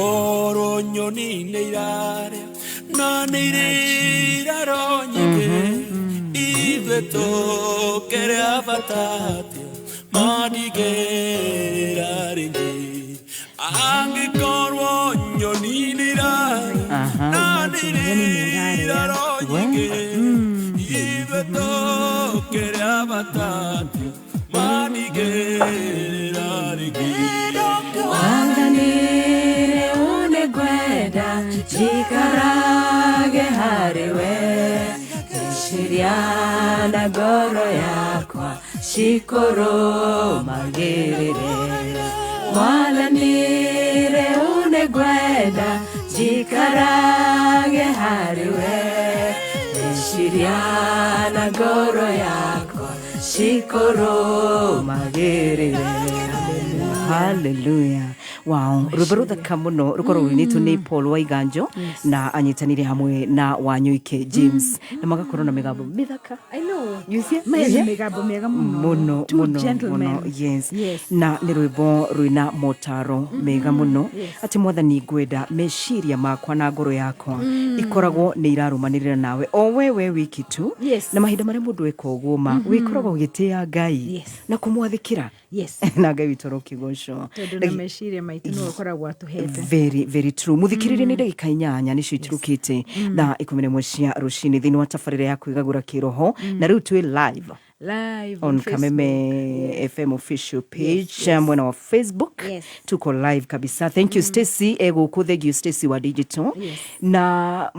koro nyoni neirare na neiraro nyige iveto kere avatate madigera ringi angi koro nyoni neirare na neiraro nyige iveto kere avatate madigera ringi Anganire unegweda jikarage hariwe Shiriana goro yakwa shikoro magirire Mwananire unegweda jikarage hariwe Shiriana goro yakwa shikoro magirire. Hallelujah. Wow, rubaruda kamuno rukoro runitu ni Paul Waiganjo na anyitanire hamwe na Wanyuike James na magakorwo na megabo mithaka. I know. You see? Megabo mega muno. Two gentlemen. Yes. Na ni rwimbo rwina motaro mega muno ati mwathani ngwenda meshiria makwa na ngoro yakwa ikoragwo ni irarumanirira nawe o wewe wiki tu na mahinda maria mundu ekogwo wikoragwo gitia Ngai na kumwathikira na Ngai witoroki gosho na meshiria maitu no koragwo atuhete. Very true. Muthikirire ni ndagika 8 nicio iturukite na 11 cia rucini thini wa tafarira ya kwigagura kiroho na riu twi live on Kameme FM official page mwena wa Facebook tuko live kabisa. Thank you Stacy thank you Stacy wa digital na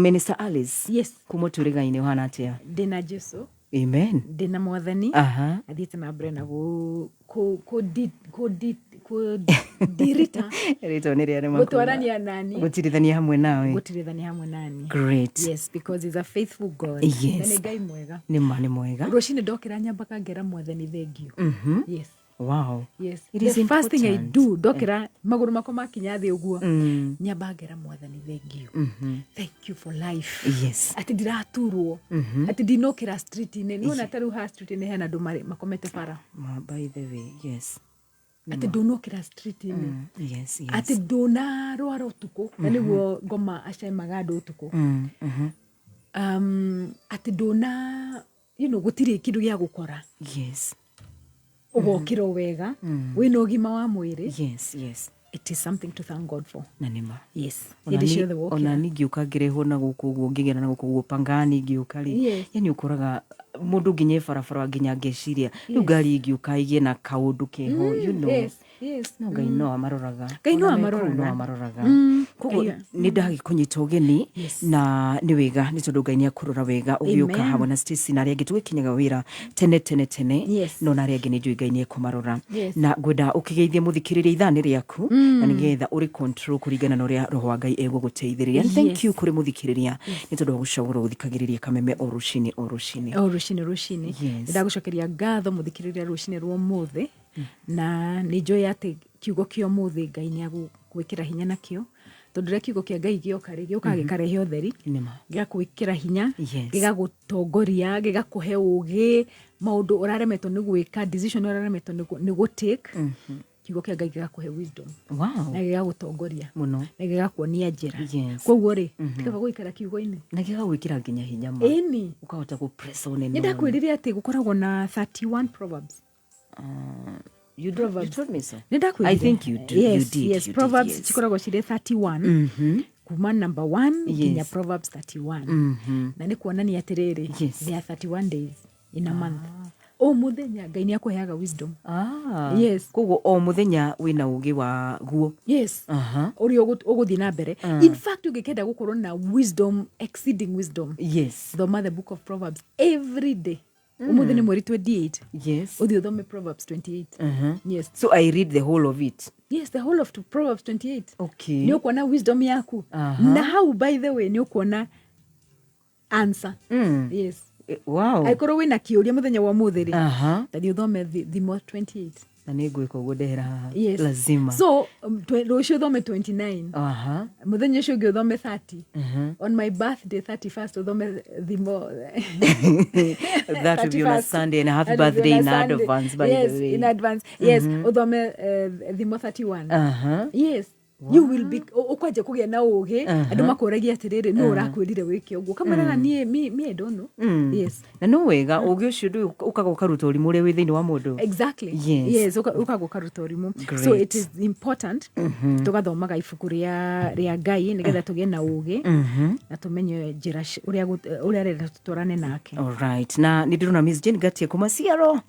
Minister Alice kumoturiga ine hana atia dina Jesu. Amen. Dina mwathani adite na brena dirita rito ni riare makuru gutwarania nani gutirithania hamwe nawe great. Yes, because he's a faithful God. Yes. Nene Ngai mwega ni mani mwega rucini ndokira nyambaka ngera mwathani thengio. Yes. Wow. Yes. It is the first thing I do ndokira maguru makwa makinya thi uguo nyambagera mwathani thengio. Thank you for life. Yes. Ati ndiraturwo ati ndinokira street ine nona taru ha street ine hena ndu makomete bara by the way. Yes. Ati ndonokira street ine yes. Ati ndona rwara utuku na niguo ngoma acaimaga andu utuku ati ndona gutiri kindu gya gukora ugokira wega wina ugima wa mwiri. Yes. It is something to thank God for. Nanima. Yes. Ona ningiuka ngireho na guku ngigera na guku pangani ngiukari yani ukoraga mundu nginye farafara nginya ngeciria riu ngari ngiuka igie na kaundu keho Yes. No Ngai no amaroraga. Ngai no amaroraga. Koguo ni ndagikunyita ugeni na ni wega ni tondu Ngai ni akurora wega ugiuka hamwe na Stacy na aria ngi twikinyaga wira tene no na aria ngi ni njui Ngai ni ekumarora na ngwenda ukigeithie muthikiriria ithani riaku na nigetha uri control kuringana na uria roho wa Ngai eguguteithiriria. Thank you kuri muthikiriria ni tondu gucagura guthikagiriria Kameme o rucini. Ndagucokeria ngatho muthikiriria rucini rwo muthi na ni joy ati kiugo kio muthi Ngai ni agwikira hinya nakio tondu ria kiugo kia Ngai gioka gikarehe utheri gigakwikira hinya gigagutongoria gigakuhe ugi maundu uraremetwo ni gwika decision uraremetwo ni gutake kiugo kia Ngai gigakuhe wisdom na gigagutongoria muno na gigakuonia njira. Koguo ri tikaba guikara kiugo-ini na gigagwikira nginya hinya ma ukahota ku press on ni ndakwiriria ati gukoragwo na 31 proverbs. You told me so. I think you did. Yes. Proverbs chikoragwo chire 31 kuma number 1 ginya Proverbs 31 na ni kuonania atiriri there are 31 days in a month. O muthenya Ngai ni akuheaga wisdom. Koguo o muthenya wina ugi wa guo. Uri uguthi na mbere. In fact ugikenda gukorwo na wisdom, exceeding wisdom. Thoma the book of Proverbs every day. Umuthi ni mweri 28. Uthi uthome Proverbs 28. So I read the whole of it. Yes, the whole of Proverbs 28. Okay. Ni ukuona wisdom yaku. Na how by the way ni ukuona answer. Wow. Aikoro wina kiuria muthenya wa muthiri. Tathi uthome the more 28. Na ni ngwika uguo ndehera lazima. So rucio thome 29. Muthenya ucio ngi uthome 30. On my birthday 31st uthome the more that will be on a Sunday and a happy birthday in advance by the way. In advance. Yes, uthome the more 31. Yes. You will be ukwaje kugia na ugi andu makoragia atiriri no urakwirire wiki uguo kamaraga nie me don't know. Yes. Na no wega ugi ucio ndu ukagoka rutori muri wi thini wa mundu. Exactly. Yes, ukagoka rutori mu. So it is important tugathomaga ibuku ria Ngai nigetha tugie na ugi na tumenye njira uria renda tutorane nake. All right. Na ndirona Miss Jane Gatie kuma Seattle.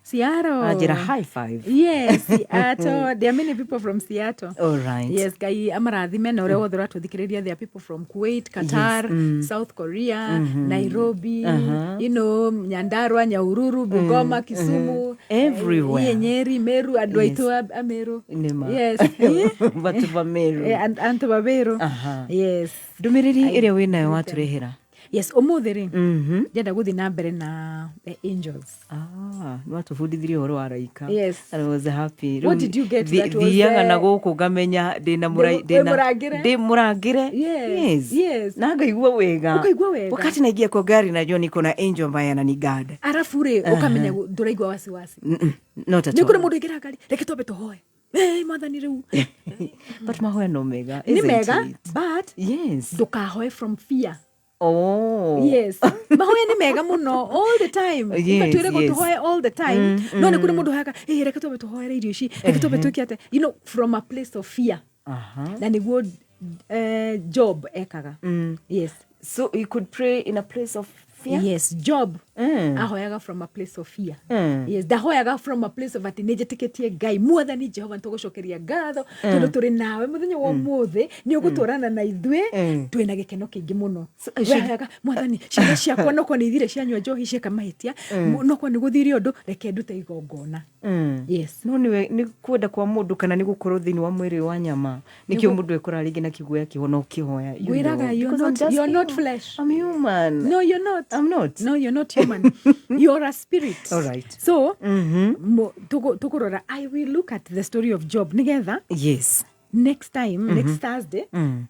Ajira high five. Yes, Seattle. There are many people from Seattle. All right. Yes, Ngai amarathime na uria wothe ratuthikireria. There are people from Kuwait, Qatar, South Korea, Nairobi, you know, Nyandarua, Nyahururu, Bungoma, Kisumu, everywhere. Nyeri, Meru, andu aitu a Meru. Yes. Batu ba Meru. Antu ba Meru. Yes. Ndumiriri iria winayo waturehera. Yes, umuthiri. Jenda guthi na mbere na the angels. No atufundithirie horo wa raika. Yes. I was happy. What did you get that was thiaga na guku ngamenya ndina murangire. Yes. Na ngaigua wega. Ukaigua wega. Wakati naingia kwa gari najua niko na angel ambaye ananigada. Arafu ri ukamenya nduraigua wasiwasi. Not at all. Nikuri mundu igira gari reke tobe tuhoe. Mathani riu. But mahoya no mega. Ni mega, but yes. Ndukahoe from fear. Yes. Mahoya ni mega muno all the time. Twire go tuhoe all the time. No ni kuri mundu haka reke tobe tuhoe irio ici. Reke tobe tukiate. You know, from a place of fear. Na niguo Job ekaga. Yes. So you could pray in a place of fear? Yes, Job ahoyaga from a place of fear. Yes, ndahoyaga from a place of atinejetikitie Ngai mwathani Jehova ntugucokeria ngatho tondu turi nawe muthenya wa muthi ni ugutwarana na ithwe twina gikeno kingi muno. Ahoyaga mwathani ciana ciakwa noko ni ithire cianywa njohi cieka mahitia noko ni guthire undu reke ndute igongona. Yes. No ni kwenda kwa mundu kana ni gukorwo thini wa mwiri wa nyama nikio mundu ekora ringi na kiguya kihono kihoya. Wiraga you're not flesh. I'm human. No, you're not. I'm not. No, you're not human. You're a spirit. All right. So, tukurora, I will look at the story of Job nigetha. Yes. Next time, next Thursday,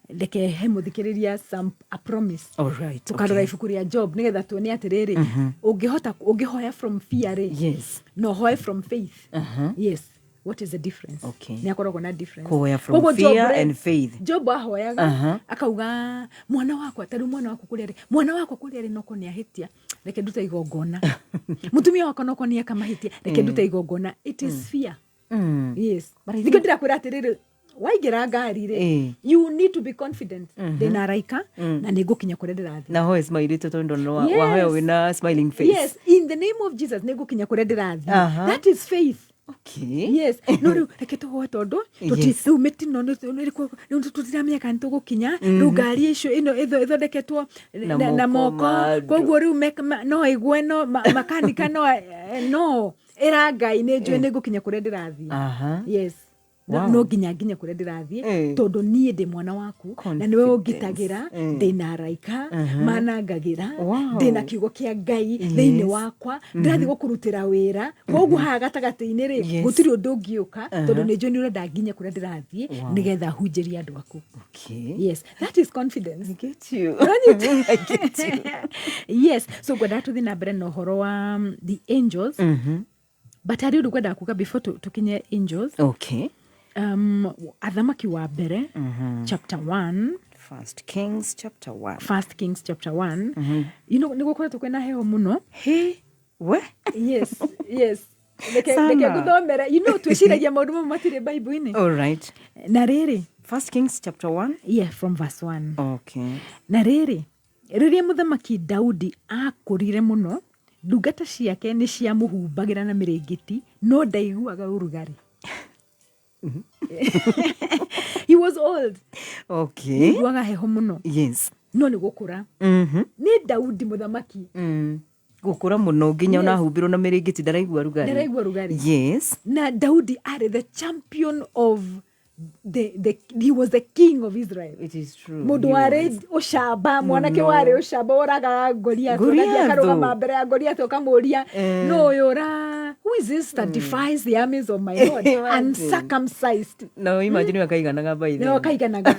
leke hemuthikiriria a promise. All right. Tukarora ibuku ria Job nigetha tuone atiriri ungihoya from fear. Yes. No hoya from faith. Yes. What is the difference? Okay. Ni akoragwo na difference. Kuhoya from fear and faith. Job ahoyaga akauga mwana wakwa taru mwana wako kuri ari noko ni ahitia reke ndute igongona. Mutumia wako noko ni akamahitia reke ndute igongona. It is fear. Yes. Niko ndirakwira atiriri waigira ngari ri you need to be confident. Ndina raika na nigukinya kure ndirathi. Na hoya smile tondu no wahoya wina smiling face. Yes, in the name of Jesus nigukinya kure ndirathi. That is faith. Okay. Yes. No riu reke tuhoe tondu tutisiu mitino ni tutiramenya kana tugukinya riu ngari icio ino ithondeketwo na moko koguo riu no igwe no makanika no era Ngai ni njui ni gukinya kure ndirathi. Yes. No nginya kure ndirathi tondu nie ndi mwana waku na niwe ungitagira ndina raika manangagira ndina kiugo kia Ngai thiini wakwa ndirathi gukurutira wira koguo haga gatagati-ini ri gutiri undu ungiuka tondu ni njui ni urenda nginya kure ndirathi nigetha hunjiria andu aku. Okay. Yes, that is confidence. I get you. I get you. Yes, so gwenda tuthi na mbere na uhoro wa the angels. But ari undu gwenda kuga before tukinye angels. Okay. Athamaki wa mbere chapter 1. First Kings chapter 1. You know nigukoretwo kwina heho muno. We? Yes. Leke guthomera. You know twiciragia maundu mamwe matire Bible-ini. All right. Na riri First Kings chapter 1? Yeah, from verse 1. Okay. Na riri riria muthamaki Daudi akurire muno ndungata ciake ni cia muhumbagira na mirengeti no ndaiguaga urugari. He was old. Okay. Ndaiguaga heho muno. Yes. No ni gukura. Ni Daudi muthamaki. Gukura muno nginya na humbirwo na mirengeti ndaraigua rugari. Yes. Na Daudi are the champion of he was the king of Israel. It is true. Mundu wari ushamba mwanake wari ushamba oraga Goliath akarugama mbere ya Goliath okamuria no yora who is this that defies the armies of my Lord uncircumcised. No imagine wakaiganaga by then. No kaiganaga.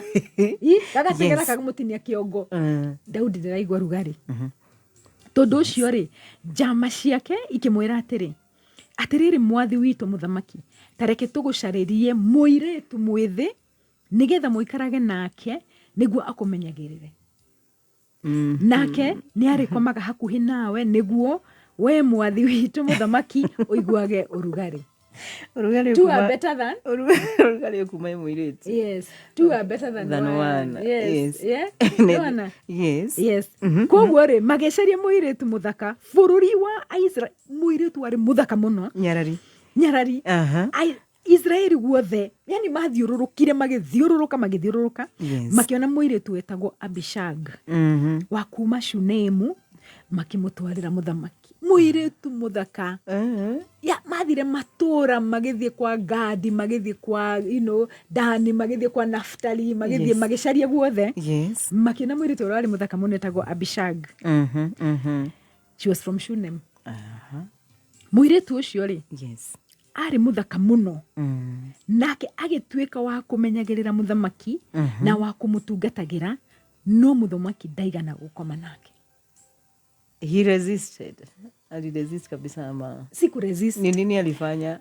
Gagategera kagamutinia kiongo. Daudi ndiraigua rugari. Tondu ucio ri jama ciake ikimwira atiriri mwathi witu muthamaki tareke tugucaririe muiretu mwithi nigetha muikarage nake niguo akumenyagirire nake ni arikomaga hakuhi nawe niguo we mwathi witu muthamaki uiguage urugari two are better than urugari kuma muiritu yes two are better than one yes yeah yes koguo ri mageceria muiritu muthaka bururi wa Israel muiritu ari muthaka muno nyarari Israeli guothe yani mathiururukire magithiururuka makiona muiritu wetagwo Abishag wa kuma Shunemu makimutwarira muthamaki muiritu muthaka ya mathire matura magithie kwa Gadi magithie kwa Dani magithie kwa Naftali magithie magicaria guothe makiona muiritu urari muthaka muno wetagwo Abishag she was from Shunem muiritu ucio ri ari muthaka muno nake agituika wa kumenyagirira muthamaki na wa kumutungatagira no muthamaki daigana gukoma nake. He resisted. Aliresist kabisa ama siku resist. Ni nini alifanya?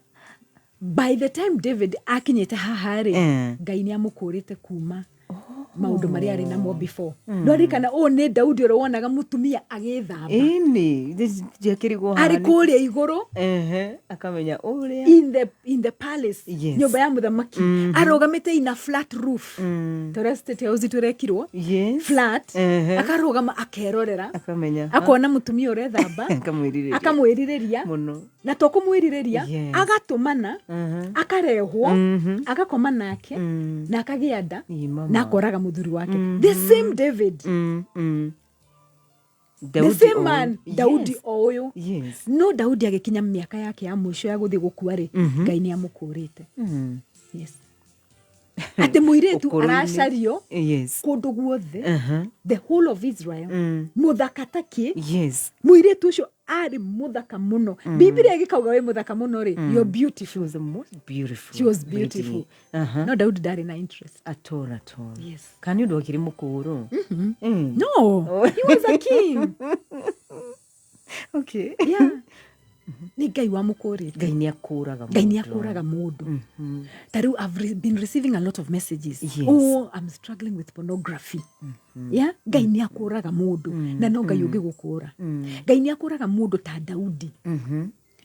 By the time David akinyete hahari Ngai ni amukurite kuma maundu maria ari namo before no rikana ni Daudi ro wonaga mutumia agithamba ini jakirigwo ari kuria iguru akamenya uria in the palace nyumba ya muthamaki arogamite ina flat roof toreste house turekirwo flat akarogama akerorera akamenya akona mutumia urethamba akamwirireria muno na to kumwirireria agatumana akarehwo agakoma nake na akagianda na akoraga muthuri wake the same David the same man Daudi oyo no Daudi agikinya miaka yake ya mwisho ya guthi gukua ri Ngai ni amukurite yes ate muiretu aracario kundu guothe the whole of Israel muthakataki muiretu ucio ari muthaka muno Biblia igikauga we muthaka muno ri you're beautiful the most beautiful she was beautiful no Daudi dari na interest at all yes can you do akiri mukuru no he was a king okay yeah ni Ngai wa mukurite Ngai ni akuraga mundu taru I've been receiving a lot of messages oh I'm struggling with pornography yeah Ngai ni akuraga mundu na no Ngai ugigukura Ngai ni akuraga mundu ta Daudi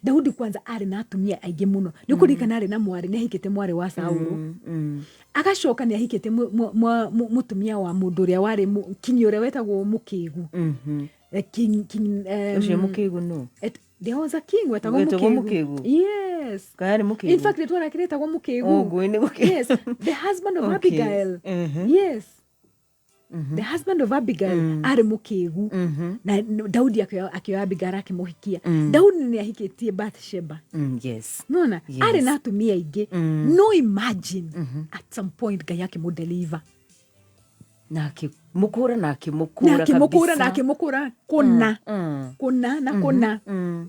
Daudi kwanza ari na atumia aige muno ni kurikana ari na mwari ni ahikite mwari wa Saulu agacoka ni ahikite mutumia wa mundu ria wari kinyi ure wetagwo mukigu king ucio mukigu no there was a king wetagwo mukigu yes kayari mukigu in fact it was akireta mukigu yes the husband of Abigail yes the husband of Abigail ari mukigu na Daudi akioya Abigail akimuhikia Daudi ni ahikitie Bathsheba yes nona ari na atumia ingi no imagine at some point Ngai akimudeliver na akimukura kuna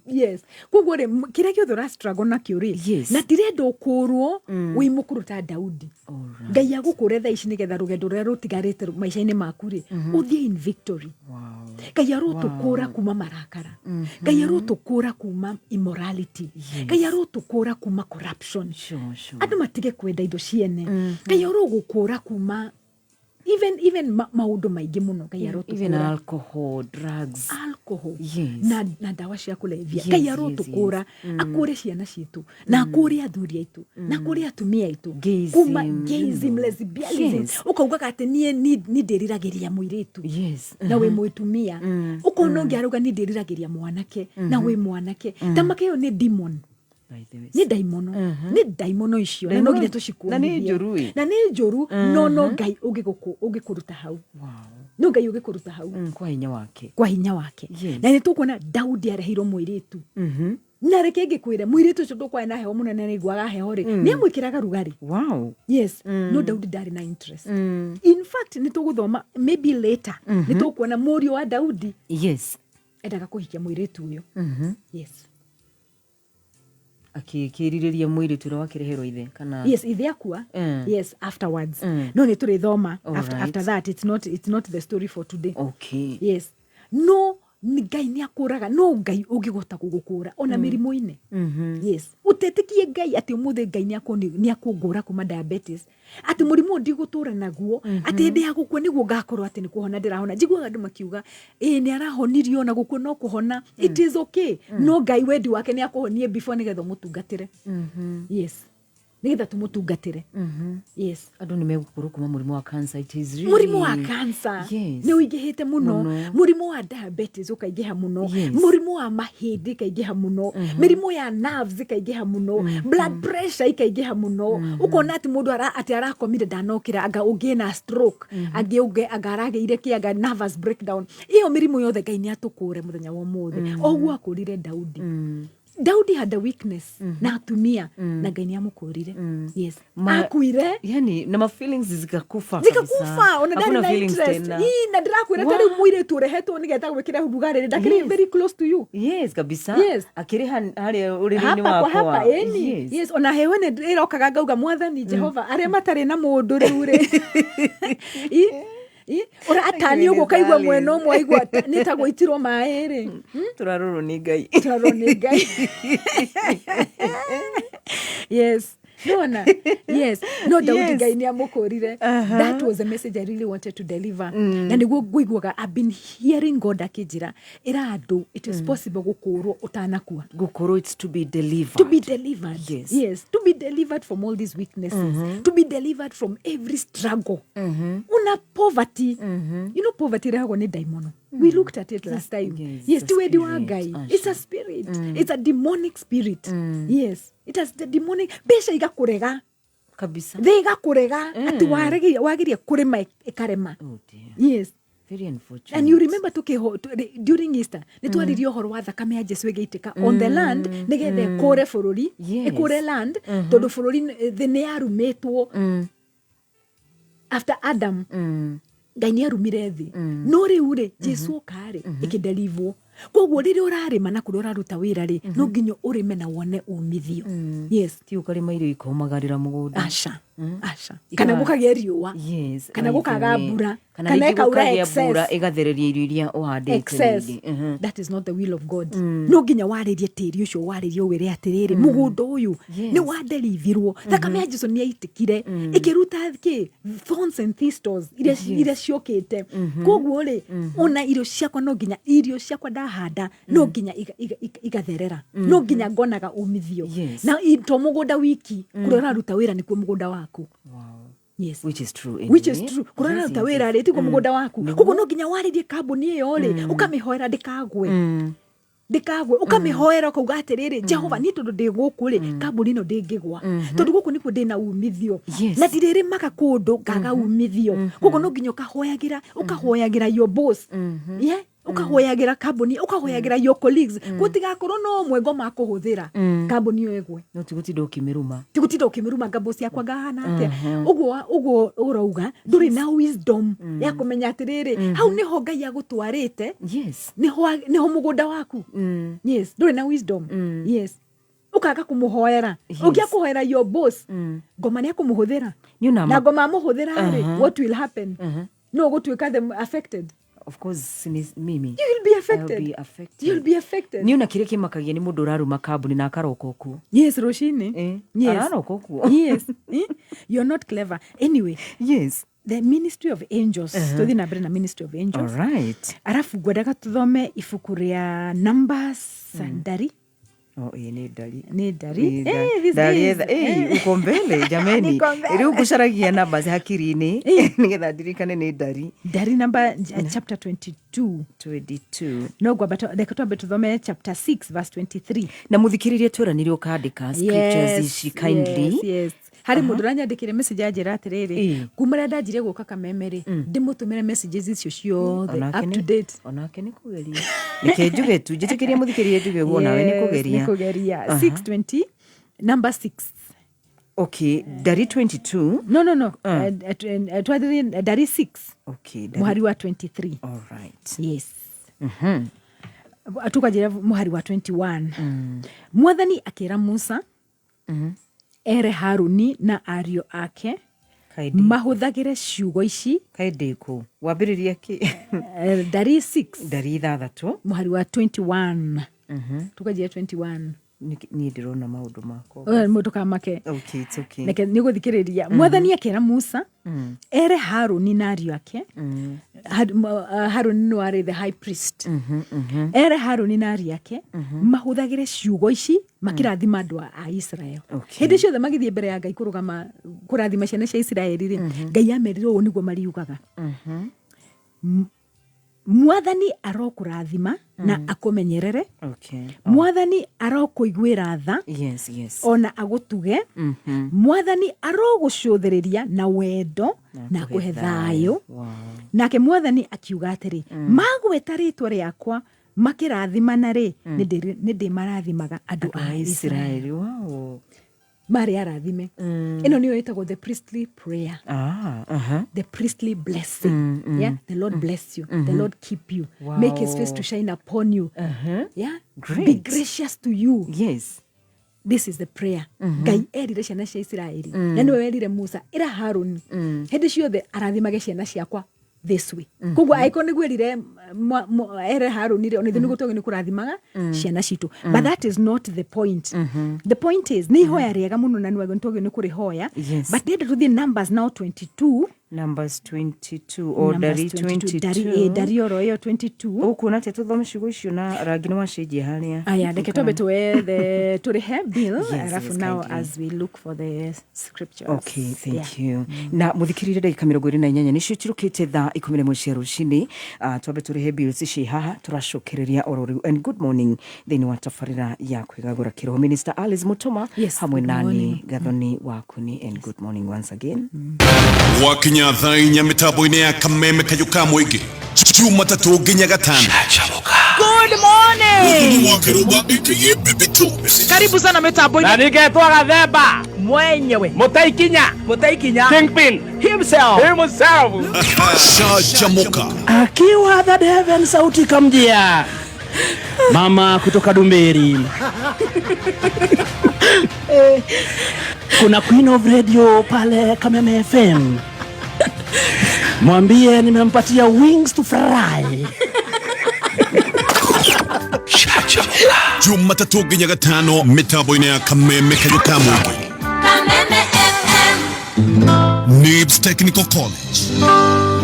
yes koguo ri kiria kiothe ura struggle na kiuri na tirenda ukurwo wi mukuru ta Daudi Ngai agukure tha ici nigetha rugendo ruria rutigarite maisha-ini maku ri uthie in victory Ngai arotukura kuma marakara Ngai arotukura kuma immorality Ngai arotukura kuma corruption andu matige kwenda indo ciene Ngai arogukura kuma even maundu maingi muno Ngai arotukura even alcohol drugs na dawa cia kulevya Ngai arotukura akure ciana citu na akure athuri aitu na akure atumia aitu kuma gayism lesbianism ukauga ati ni ndiriragiria muiritu na we muitumia ukona ngiaruga ni ndiriragiria mwanake na we mwanake tamake yo ni demon ni daimono icio na no nginya tucikuona na ni njuru no Ngai ugikuruta hau no Ngai ugikuruta hau kwa hinya wake na ni tukuona Daudi areheirwo muiritu na reke ngikwire muiritu ucio ndukwa na heho munene ni gwaga heho ri ni amwikiraga rugari yes no Daudi dari na interest in fact ni tuguthoma maybe later ni tukuona murio wa Daudi endaga kuhikia muiritu uyo yes akikiriria mwiri tura wakireherwo ithe kana yes ithe akua yes afterwards no ni turithoma after that it's not the story for today okay yes no Ngai ni akuraga no Ngai ungihota gugukura ona mirimo-ine. Yes, utetikie Ngai ati umuthe Ngai ni akungura kuma diabetes ati murimu ndigũtũra naguo ati ndi ya gukua niguo ngakorwo ati ni kuhona ndirahona. Njiguaga andu makiuga ni arahonirio na gukua no kuhona. It is okay. No Ngai wendi wake ni akuhonie before nigetha mutungatire. Yes, nigetha tumutungatire. Yes, andu ni megukuru kuma murimu wa cancer. It is really murimu wa cancer. Yes, ni uingihite muno. Murimu wa diabetes ukaigiha muno. Murimu wa mahindi ikaigiha muno. Mirimu ya nerves ikaigiha muno. Blood pressure ikaigiha muno. Ukona ati mundu ati arakomire ndanokira anga ugie na stroke agi uge agarageire kiaga nervous breakdown. Iyo mirimu yothe Ngai ni atukure muthenya wa mothe. Ogwo akurire Daudi. Daudi had a weakness na atumia na Ngai ni amukurire. Yes, akuire yani na feelings zikakufa ona ndari na interest na ndirakwira tari muire turehetwo nigetha gwikira hudugare ndakiri very close to you. Yes kabisa. Yes, akiri hari urini wakwa. Yes, ona hewe ne irokaga ngauga Mwathani Jehova aria matari na mundu riure ora atani ugo kaigwa mweno mwaigwa nitagwitirwo mairi turaruru ni Ngai. Yes, yes, no Daudi Ngai ni amukurire. That was a message I really wanted to deliver. Na niguo nguiguaga I've been hearing God akijira ira andu it is possible gukurwo utanakua. Gukuru, it's to be delivered. To be delivered. Yes, to be delivered from all these weaknesses. To be delivered from every struggle. Una poverty. You know poverty rahagwo ni daimono. We looked at it last time. Yes, to wedi wa Ngai. It's a spirit. It's a demonic spirit. Yes, it has the demonic. Besha igakurega kabisa. Thega kurega ati wagiria kurema ikarema. Oh dear. Yes, very unfortunate. And you remember during Easter nitwaririo horo wa thakame ya Jesu igaitika on the land nigethe kore bururi ikore land tondu bururi the ne arumetwo after Adam. Ngai ni arumire thi no riu ri Jesu kare ikidelivwo. Koguo riri urarima na kuri uraruta wira ri no nginyo urime na wone umithio. Yes, ti ukarima irio ikomagarira mugunda. Asha kana gukagia riua. Yes, kana gukaga mbura kana ikaura excess igathereria irio iria uhandite. That is not the will of God. No nginya waririe tiri ucio waririe wire atiriri mugunda uyu ni wadelithirwo. Thakame ya Jesu ni aitikire ikiruta ki thorns and thistles ire ciokete. Koguo ri ona irio ciakwa no nginya irio ciakwa ndahanda no nginya igatherera. No nginya ngonaga umithio. Na to mugunda wiki kurora ruta wira ni ku mugunda waku. Wow. Yes, which is true. Which is true. Kurana utawira ri ti ku mugunda waku. Koguo no nginya waririe kambuni iyo ri ukamihoera ndikagwe. Ukamihoera kuga atiriri Jehova ni tondu ndi guku ri kambuni no ndingigwa tondu guku nikuo ndina umithio na ndiriri maka kundu ngaga umithio. Koguo no nginya ukahoyagira your boss. Yeah, ukahoyagira kambuni ukahoyagira your colleagues gutigakorwo no mwengo makuhuthira kambuni yo egwe. No tigutinda ukimiruma ngabo ciakwa ngahana atia. Uguo urauga nduri na wisdom ya kumenya atiriri hau niho Ngai agutwarite. Yes, niho mugunda waku. Yes, nduri na wisdom. Yes, ukaga kumuhoera. Ugia kuhoera your boss ngoma ni akumuhuthira na ngoma muhuthira what will happen? No gutuika them affected. Of course, mimi. You will be affected. You'll be affected. Ni una kire kimakagia ni mundu uraruma kambuni na akarokoku. Yes, Roshini. Yes. Ararokoku. Yes. You're not clever. Anyway. Yes. The ministry of angels. Tuthi na brena ministry of angels. All right. Arafu ngwendaga tuthome ibuku ria Numbers Ndari. Oh, ni Ndari. Ni Ndari. Uko mbele jameni. Riu gucaragia namba za hakiri-ini nigetha ndirikane ni Ndari. Ndari number chapter 22. No gwamba reka twambe tuthome chapter 6 verse 23. Na muthikiririe tweranire ukandika scriptures ici kindly. Yes. Hari mundu ranyandikire message ajira atiriri kumara ndajire guka kamemeri ndimutumire messages icio ciothe up to date. Onake ni kugeria nikejuge tu jitikirie muthikiririe juge wona we ni kugeria 620 number 6. Okay, Ndari 22. No. Ndari 6. Okay, muhari wa 23. All right. Yes. Tukajira muhari wa 21. Mwathani akira Musa ere Haruni na ario ake mahuthagire ciugo ici kaideko wambiriria ki dari 6 dari 6 muhari wa 21 tukajia 21 ni ndirona maundu mako mundu kamake okay it's okay neke niguthikiriria mwathani akera Musa ere Haruni na ariũ ake Haruni no ari the high priest ere Haruni na ariũ ake mahuthagire ciugo ici makirathima andu a Israel hindi ciothe magithie mbere ya Ngai kurugama kurathima ciana cia Israeli ri Ngai amerire ũũ niguo mariugaga mwathani arokurathima na akumenyerere mwathani arokuiguira tha ona agutuge mwathani arogucuthiriria na wendo na kuhe thayo nake mwathani akiuga atiri magweta ritwa riakwa makirathimana ri nindi marathimaga andu a Israeli mari arathime ino niyo itagwo the priestly prayer the priestly blessing yeah the Lord bless you the Lord keep you make his face to shine upon you yeah be gracious to you this is the prayer Ngai erire ciana cia Israeli na niwe werire Musa ira Haruni hindi ciothe arathimage ciana ciakwa this way kugwa aiko niguerire ere Haruni ri oni thinu gutoge ni kurathimaga ciana citu but that is not the point the point is ni hoya riega muno na niwe ntoge ni kurihoya but did to the numbers now 22 Numbers 22 or dari 22 dari oro yo 22 ukuna te tuthome ciugo icio na rangine wa cenjia haria aya ndeke tobe tuwe the to the bill alafu now as we look for the scriptures okay thank you na muthikirire dakika 28 nicio cirukite thaa 11 cia rucini tobe turihe bill ci haha turacokereria orori and good morning thini wa tafarira ya kwigagura kiroho Minister Alice Mutoma hamwe nani gathoni wakuni and good morning once again wakinya thainya mitambo-ini ya kameme kayuka mwingi Jumatatu nginya Gatano. Good morning. Karibu sana mitambo-ini. Na ningetwa Gathemba mwenyewe Mutaikinya Kingpin himself Shajamoka akiwa the Devon sauti kamjia mama kutoka Dumberi. Kuna Queen of Radio pale Kameme FM. Mwambie nimempatia wings to fry. Jumatatu nginya Gatano mitambo-ini ya kameme kayuka mwingi. Kameme FM Nibs Technical College.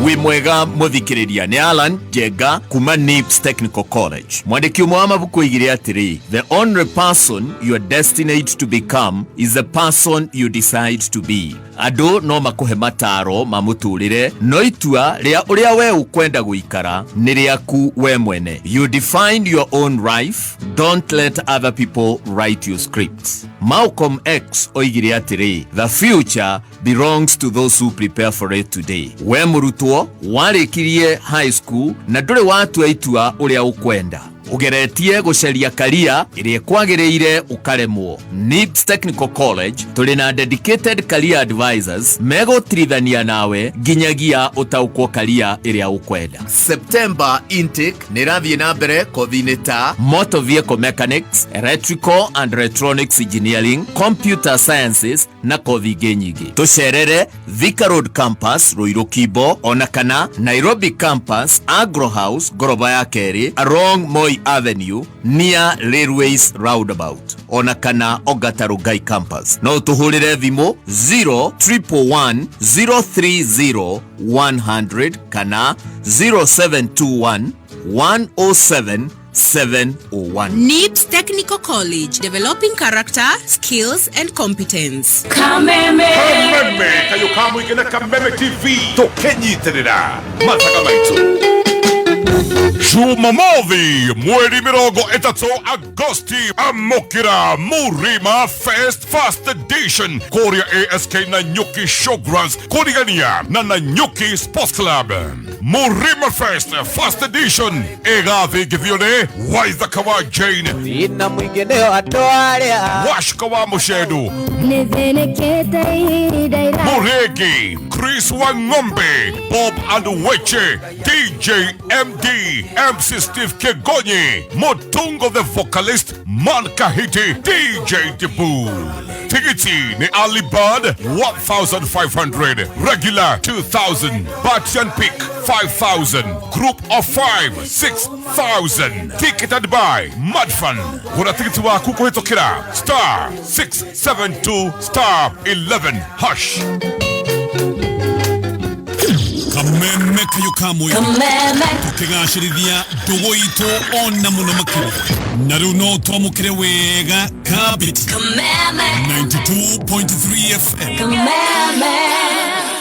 We mwega muthikiriria ni Alan Jega kuma Nibs Technical College. Mwandiki umwe wa mabuku igire atiri, the only person you are destined to become is the person you decide to be. Ado no makuhe mataro mamuturire no itua ria uria we ukwenda guikara ni riaku we mwene. You define your own life, don't let other people write your scripts. Malcolm X oigire atiri, the future belongs to those who prepare for it today. We murutwo warikirie high school na ndure watu aitua uria ukwenda ugeretie guceria career iria kwagiriire ukaremwo. Nibs Technical College tuli na dedicated career advisors megotithania nawe nginyagia utaukwo career iria ukwenda. September intake nirathie na mbere kothi ta motor vehicle mechanics, electrical and electronics engineering, computer sciences na kothi nyingi. Tucerere Thika Road campus Ruiru Kibo ona kana Nairobi campus Agro House goroba ya keri along Moi Avenue near Railways Roundabout ona kana Ogatarugai campus. No tuhurire thimo 0311030100 kana 0721107701. Nibs Technical College, developing character, skills and competence. Kameme kayuka mwingi na Kameme TV tukenyitirira mathaga maitu. Jumamothi mweri 30 Agosti amukira Murima Fest First Edition Korea ASK Nanyuki Showgrounds kurigania na Nanyuki Sports Club. Murima Fest First Edition. Egathi Githione, Waithaka wa Jane, Ina mwingineo atoaria Washka wa Mushedu, Muregi, Chris Wangombe, Bob and Weche, DJ MD, MC Steve Kegonyi, Motungo the vocalist, Man Kahiti, DJ Debu. Tigiti ni Ali Bird 1,500, regular 2,000, Batian Pick 5,000, group of 5 6,000. Ticketed by Madfan. Kuna tikiti wa kukuhitokera star 672 star 11 hash. Kameme kayukamwe tukigashirithia ndugu itu ona muno makiri na riu no twamukire wega Kabit 92.3 FM Kameme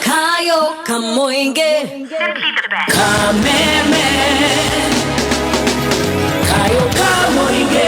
kayo kamoinge Kameme kayo kamoinge.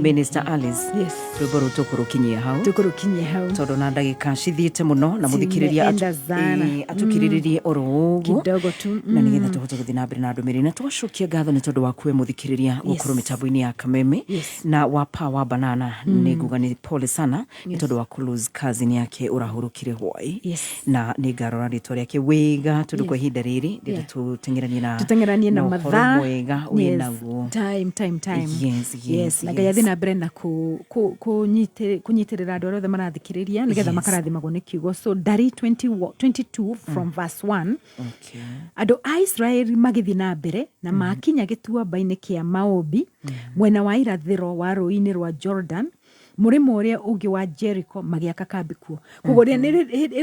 Minister Alice, yes, rwimbo tukurukinyia hau tondu na ndagika cithiite muno na muthikiriria atukiriririe oro kidogo tu na nigetha tuhote guthii na mbere na ndumiriri na twacokia ngatho ni tondu waku muthikiriria gukuru mitambo-ini ya Kameme na wapa wa banana ni nguga ni pole sana ni tondu wa lose cousin yake urahurukire hwai na ni ngarora ritwa riake wega tondu kwa ihinda riri tutengeranie na mathaa wega winaguo time yes na gayathi na brenda kunyitirira andu othe marathikiriria nigetha makarathimagwo ni kiugo. So Dari 22 from verse 1 andu a Israeli magithi na mbere na makinya gituamba-ini kia maombi mwena wa irathiro wa rũĩ-inĩ rwa Jordan murima uria ungi wa Jericho magiaka kambi kuo kugoria ni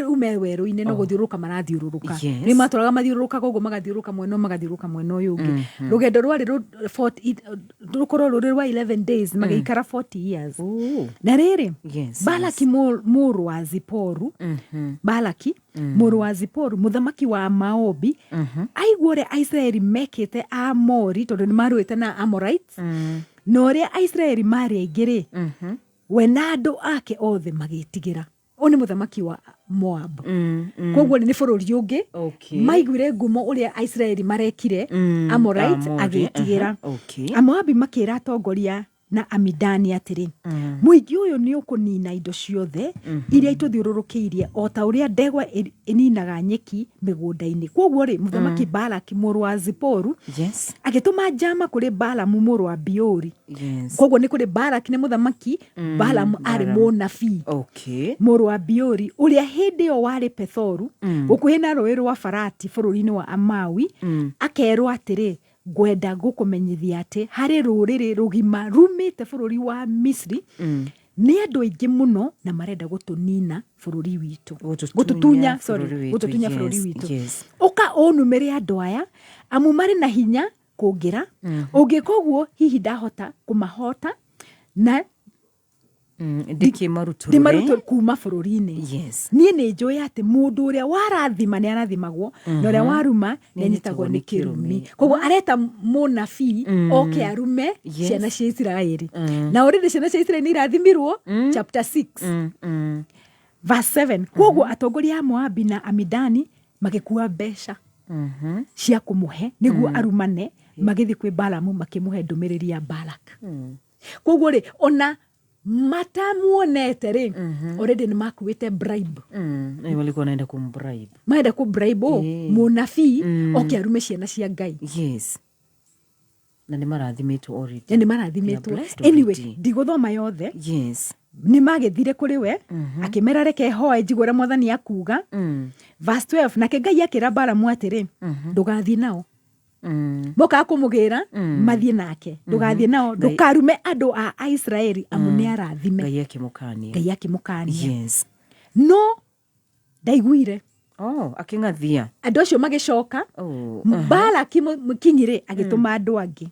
ume werũ-inĩ no guthiuruka marathiururuka ni matũraga mathiururuka koguo magathiururuka mwena uyu ungi rugendo rwari rukorwo ruri rwa 11 days magiikara 40 years na riri Balaki muru wa Ziporu Balaki muru wa Ziporu muthamaki wa Moabi aigua uria Israeli mekite Amori tondu ni maruite na Amorites no uria Israeli mari aingiri we na andu ake othe magitigira oni muthamaki wa Moab koguo ni bururi ungi maiguire ngumo uria Israeli marekire Amorites agitigira Amoabi makira atongoria na Amidani atiri muingi uyu ni ukunina indo ciothe iria ituthiururukiirie o ta uria ndegwa ininaga nyeki migunda-ini koguo ri muthamaki Balaki muru wa Ziporu agituma jama kuri Balamu muru wa Biori koguo ni kuri Balaki ni muthamaki Balamu ari munabii muru wa Biori uria hindi yo wari Pethoru gukuhi na rũĩ rwa Farati bururi-ini wa Amawi akerwo atiri gwenda gukumenyithia ati hari ruriri rugima rumite bururi wa Misri ni andu aingi muno na marenda gutunina bururi witu gututunya bururi witu uka onumere andu aya amu mari na hinya kungira ungikoguo hihi ndahota kumahota na Ndiki maruturure kuma bururi-ini. Yes. Niĩ nĩ njũĩ atĩ mũndũ ũrĩa warathima nĩ arathimagwo na ũrĩa waruma nĩ anyitagwo nĩ kĩrumi. Koguo areta mũnabii oke arume ciana cia Isiraeli. Na already ciana cia Isiraeli nĩ irathimirwo chapter 6 verse 7. Koguo atongoria a Moabi na Amidani magĩkua mbeca cia kũmũhe nĩguo arumane, magĩthiĩ kwĩ Balamu makĩmũhe ndũmĩrĩri ya Balak. Koguo rĩ, ona matamuonete rĩ, already nĩ makuĩte bribe. Walikuwa naenda kumbribe. Maenda kumbribe mũnabii oke arume ciana cia Ngai. Yes. Na nĩ marathimitwo already. Nĩ marathimitwo. Anyway, ndigũthoma yothe. Yes. Nĩ magĩthire kũrĩ we akĩmera reke hoe njigũ ũrĩa Mwathani akuga. Verse 12, nake Ngai akĩra Balamu atĩrĩ, ndũgathiĩ nao. Moka kũmũgĩra mathiĩ nake, ndũgathiĩ nao, ndũkarume andũ a Isiraeli amu nĩ arathime. Ngai akĩmũkania. Yes. No ndaiguire. Akĩng'athia. Andũ acio magĩcoka. Balaki mũkinyire agĩtũma andũ angĩ.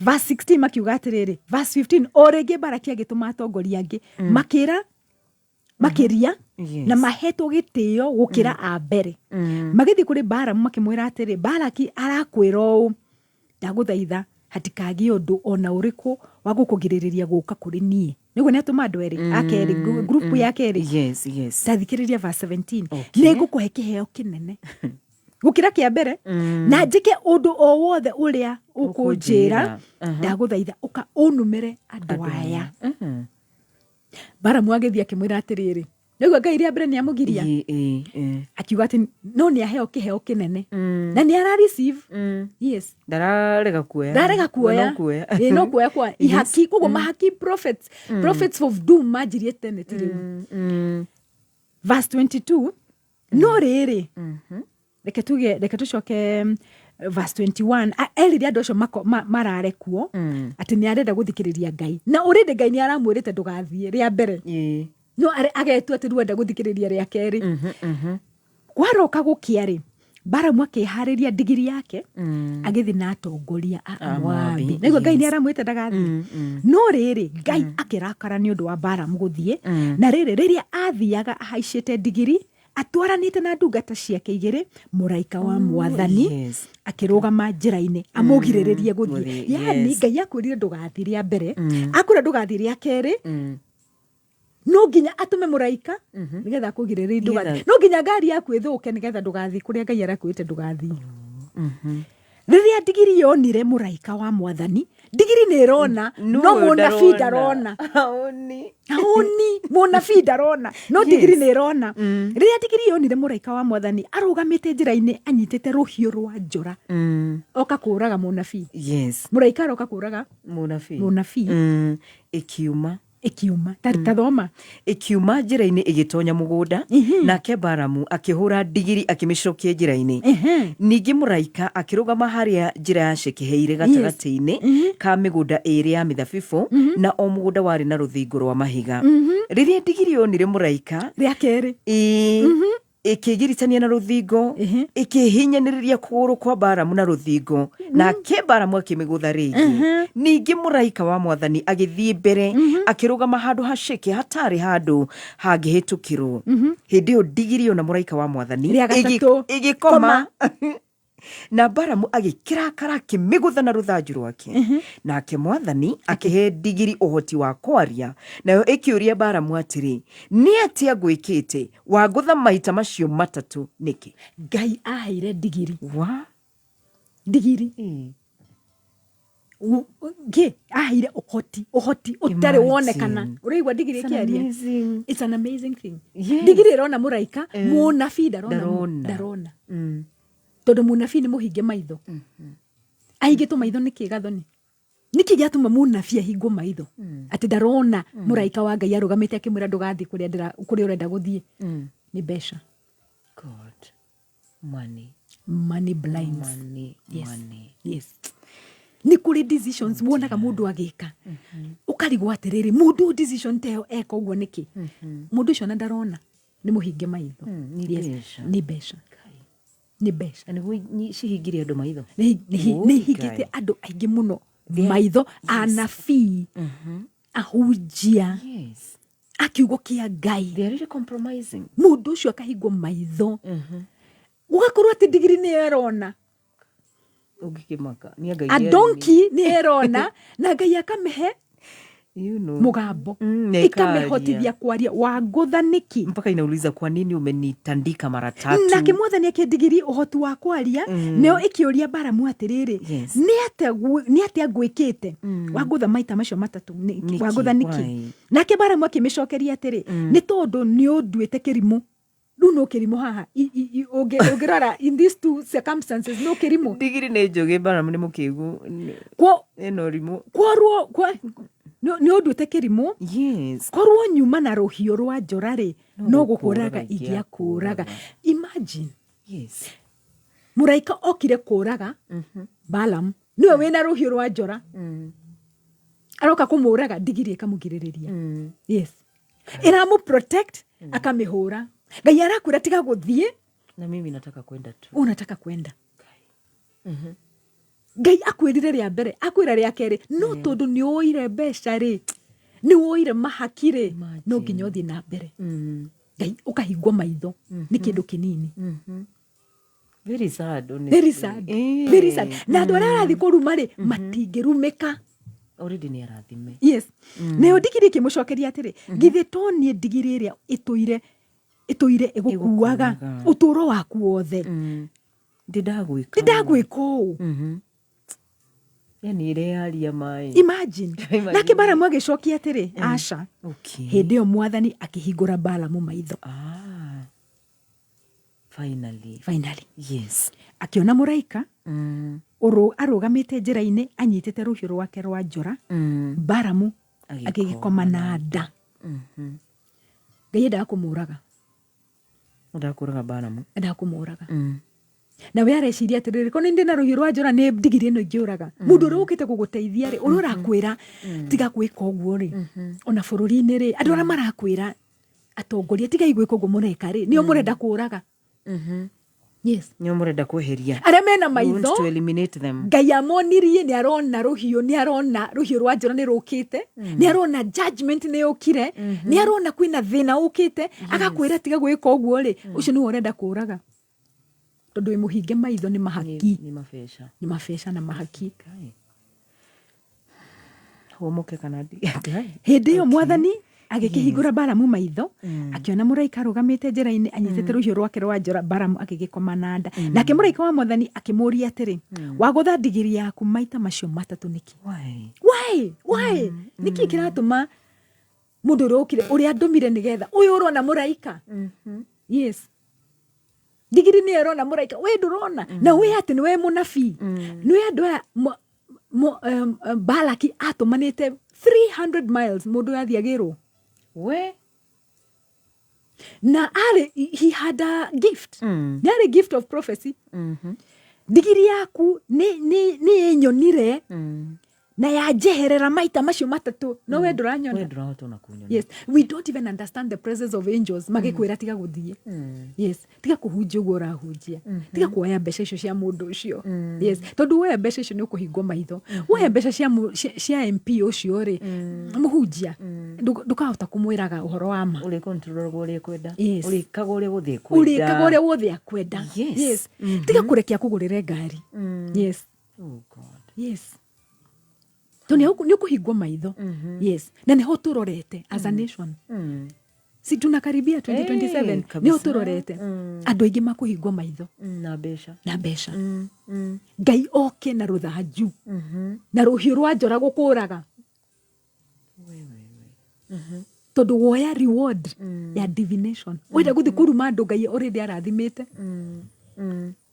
Verse 16 makiuga atĩrĩrĩ, verse 15 o rĩngĩ Balaki agĩtũma atongoria angĩ makĩria na mahetwo gĩtĩo gũkĩra a mbere. Magĩthiĩ kũrĩ Balamu makĩmwĩra atĩrĩ, Balaki arakwĩra ũũ, ndagũthaitha hatikagĩe ũndũ ona ũrĩkũ wa gũkũgirĩrĩria gũka kũrĩ niĩ. Nĩguo nĩ atũma andũ erĩ akerĩ, group ya kerĩ. Yes. Tathikĩrĩria verse 17. Nĩ ngũkũhe kĩheo kĩnene gũkĩra kĩa mbere, na njĩke ũndũ o wothe ũrĩa ũkũnjĩra, ndagũthaitha ũka ũnumĩre andũ aya. Balamu agĩthiĩ akĩmwĩra atĩrĩrĩ, nĩguo Ngai rĩa mbere nĩ amũgiria. Akiuga atĩ no nĩ aheo kĩheo kĩnene na nĩ ara receive. Yes. Ndararega kuoya. No kuoya kwa ihaki. Koguo mahaki prophets of doom manjirie tene tĩrĩu. Verse 22, no rĩrĩ, reke tucoke verse 21. Erire andũ acio marare kuo atĩ nĩ arenda gũthikĩrĩria Ngai, na already Ngai nĩ aramwĩrĩte ndũgathiĩ rĩa mbere. No agetua atĩ rwenda gũthikĩrĩria rĩa kerĩ. Kwaroka gũkĩa-rĩ, Balamu akĩharĩria ndigiri yake agĩthiĩ na atongoria a Moabi. Nĩguo Ngai nĩ aramwĩte ndagathiĩ. No rĩrĩ, Ngai akĩrakara nĩ ũndũ wa Balamu gũthiĩ, na rĩrĩa athiaga ahaicĩte ndigiri atwaranĩte na ndungata ciake igĩrĩ, mũraika wa Mwathani akĩrũgama njĩra-inĩ amũgirĩrĩrie gũthiĩ. Yani Ngai akwĩrire ndũgathiĩ rĩa mbere, akwĩra ndũgathiĩ rĩa kerĩ, no nginya atume mũraika nĩgetha akũgirĩrĩrie ndũgathiĩ. No nginya ngari yaku ĩthũke nĩgetha ndũgathiĩ kũrĩa Ngai arakwĩte ndũgathiĩ. Rĩrĩa ndigiri yonire mũraika wa Mwathani, ndigiri nĩ ĩrona no mũnabii ndarona. Aoni mũnabii ndarona no ndigiri nĩ ĩrona. Rĩrĩa ndigiri yonire mũraika wa Mwathani arũgamĩte njĩra-inĩ anyitĩte rũhiũ rwa njora, oka kũũraga mũnabii. Yes. Mũraika aroka kũũraga mũnabii. Ikiuma tathoma ikiuma njĩra-inĩ igĩtonya mũgũnda, nake Balamu akĩhũra ndigiri akĩmĩcokia njĩra-inĩ. Ningĩ mũraika akĩrũgama harĩa njĩra yacekĩheire gatagatĩ-inĩ ka mĩgũnda ĩrĩ ya mĩthabibũ, na o mũgũnda warĩ na rũthingo rwa mahiga. Rĩrĩa ndigiri yonire mũraika rĩa kerĩ ĩkĩgiritania na rũthingo, ĩkĩhinyanĩrĩria kũgũrũ kwa Balamu na rũthingo, nake Balamu akĩmĩgũtha rĩngĩ. Ningĩ mũraika wa Mwathani agĩthiĩ mbere akĩrũgama handũ haceke hatarĩ handũ hangĩhĩtũkĩrwo. Hĩndĩ ĩyo ndigiri ona mũraika wa Mwathani ĩgĩkoma. Na Balamu agĩkĩrakara akĩmĩgũtha na rũthanju rwake. Nake Mwathani akĩhe ndigiri ũhoti wa kwaria, nayo ĩkĩũria Balamu atĩrĩ, nĩ atĩa ngwĩkĩte wangũtha maita macio matatũ nĩkĩ? Ngai aheire ndigiri ndigiri aheire ũhoti ũtarĩ wonekana. Ũraigua ndigiri ĩkĩaria? It's an amazing thing. Ndigiri ĩrona mũraika, mũnabii ndarona. Tondũ mũnabii nĩ mũhinge maitho. Ahingĩtwo maitho nĩkĩ gathoni? Nĩkĩ gĩatũma mũnabii ahingwo maitho atĩ ndarona mũraika wa Ngai arũgamĩte akĩmwĩra ndũgathiĩ kũrĩa ũrenda gũthiĩ? Nĩ mbeca. Money blinds. Yes. Nĩ kũrĩ decisions wonaga mũndũ agĩka ũkarigwo atĩrĩrĩ, mũndũ decision teo eka ũguo nĩkĩ? Mũndũ ũcio na ndarona, nĩ mũhinge maitho. Nĩ mbeca. Nĩ mbeca. Nĩ cihingire andũ maitho. Nĩ hingĩte andũ aingĩ mũno maitho. Anabii ahujia akiugo kia Ngai. They are really compromising. Mundu ucio akahingwo maitho. Ugakorwo ati digiri ni erona. Ugikimaka. A donkey ni erona na Ngai akamehe mugambo. Ikamehotithia kwaria wagutha niki. Mpaka inauliza kwa nini umenitandika mara 3. Na kimwathani akidigiri uhotu wa kwaria neo ikiuria Balamu atiriri. Ni ate agwikite wagutha maita macio 3 wagutha niki. Nake Balamu akimicokeria atiri ni tondu ni unduite kirimu. No kirimo haha ogirara in these two circumstances no kirimo. Digiri ne joge Balamu ni mukigu. Kwa eno rimo. Kwa ni unduite kirimu. Yes. Korwo nyuma na ruhio rwa njorari no gukuraga igia kuraga. Imagine. Yes. Muraika okire kuraga Balaam niwe wena ruhio rwa njora. Aroka kumuraga digiri ikamugiririria. Yes. Iramu protect akamihura. Ngai arakwira tiga guthie na mimi nataka kwenda tu. Unataka kwenda. Ngai akwirire ria mbere akwira ria keri no tondu ni oire mbeca ri ni oire mahakire no nginya uthie na mbere. Ngai ukahingwa maitho ni kindu kinini. Very sad, honestly. Very sad. Very sad. Na andu aria arathi kuruma ri matingirumika. Already ni arathime. Yes. Neo digiri kimucokeria atiri githe to ni digiri ria ituire egukuaga uturo waku wothe. Ndidagwika u. Yani ile hali ya mai. Imagine. Nake Balamu agicokia atiri aca. Hindi yo mwathani akihingura Balamu maitho. Finally. Yes. Akiona muraika arugamite njira-ini anyitite ruhio rwake rwa njora. Balamu agigikoma na nda. Ngai endaga kumuraga. Ndakuraga Balamu. Ndakumuraga. Na we areciria atiriri ko ndi na ruhio rwa njora ni digiri ino ngiuraga. Mundu urukite kuguteithia ri ururakwira tiga gwika uguo ri. Ona bururi-ini ri andu ara marakwira atongoria tiga igwika uguo mureka ri nio murenda kuraga. Yes. Nio murenda kweheria. Aria mena maitho. Want to eliminate them. Ngai amonirie ni arona ruhio rwa njora ni rukite. Ni arona judgment ni ukire. Ni arona kwina thina ukite. Agakwira tiga gwika uguo ri. Ucio ni urenda kuraga. Tondu imuhinge maitho ni mahaki. Ni mafesha na mahaki. Homoke kanadi. Hindi yo mwathani agikihingura Balamu maitho akiona muraika arugamite njira-ini anyitete ruhio rwake rwa njora. Balamu agigikoma na nda. Nake muraika wa mwathani akimuria atiri wagutha digiri yaku maita macio 3 niki? Why? Niki kiratuma mundu rokire uria ndumire nigetha uyu urona muraika? Yes. Digiri ni erona muraika we ndurona na we ati ni we munabii. Ni we andu aya Balaki atumanite 300 miles mundu athiagirwo. We na he had a gift. He had a gift of prophecy. Digiri yaku ni nyonire na ya jeherera maita macio 3 no we nduranyona. We ndurahotona kunyona. Yes, we don't even understand the presence of angels. Magikwira tiga guthie. Yes, tiga kuhunjia uguo urahunjia. Tiga kuoya mbeca icio cia mundu ucio. Yes, tondu we mbeca icio ni ukuhingwo maitho. We mbeca cia MP ucio ri muhunjia ndukahota kumwiraga uhoro wa ma. Uri control gore kwenda. Urikaga uria guthie kwenda. Urikaga uria guthie kwenda. Yes. Tiga kurekia kugurire ngari. Yes. Oh God. Yes. Toni ni ukuhingwo maitho. Yes. Na niho turorete as a nation. Si tunakaribia 2027 niho turorete. Andu aingi makuhingwo maitho na besha. Ngai oke na ruthaju. Na ruhio rwa njora gukuraga. Tondu woya reward ya divination. Wenda guthi kuruma andu Ngai already arathimite.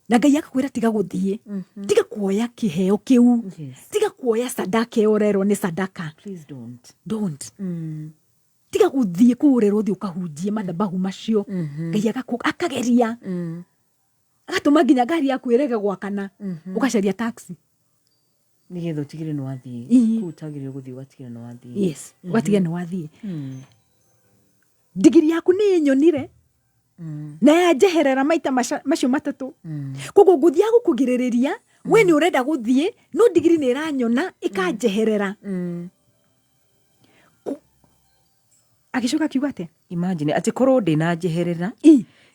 Na Ngai akakwira tiga guthie. Tiga kuoya kiheo kiu. Tiga kuoya sadaka orero ni sadaka. Please don't. Tiga guthie kurero thi ukahunjie madhabahu macio. Ngai akageria. Agatuma nginya ngari yaku irege gwakana. Ugacaria taxi. Nigetho tigire no wathie. Kutagire guthie watigire no wathie. Yes, watigire no wathie. Digiri yaku ni nyonire. Na ya jeherera maita macio 3. Koguo nguthia gukugiririria we ni urenda guthie no digiri ni iranyona ikajeherera. agicoka kiuga ate imagine ati korwo ndina njeherera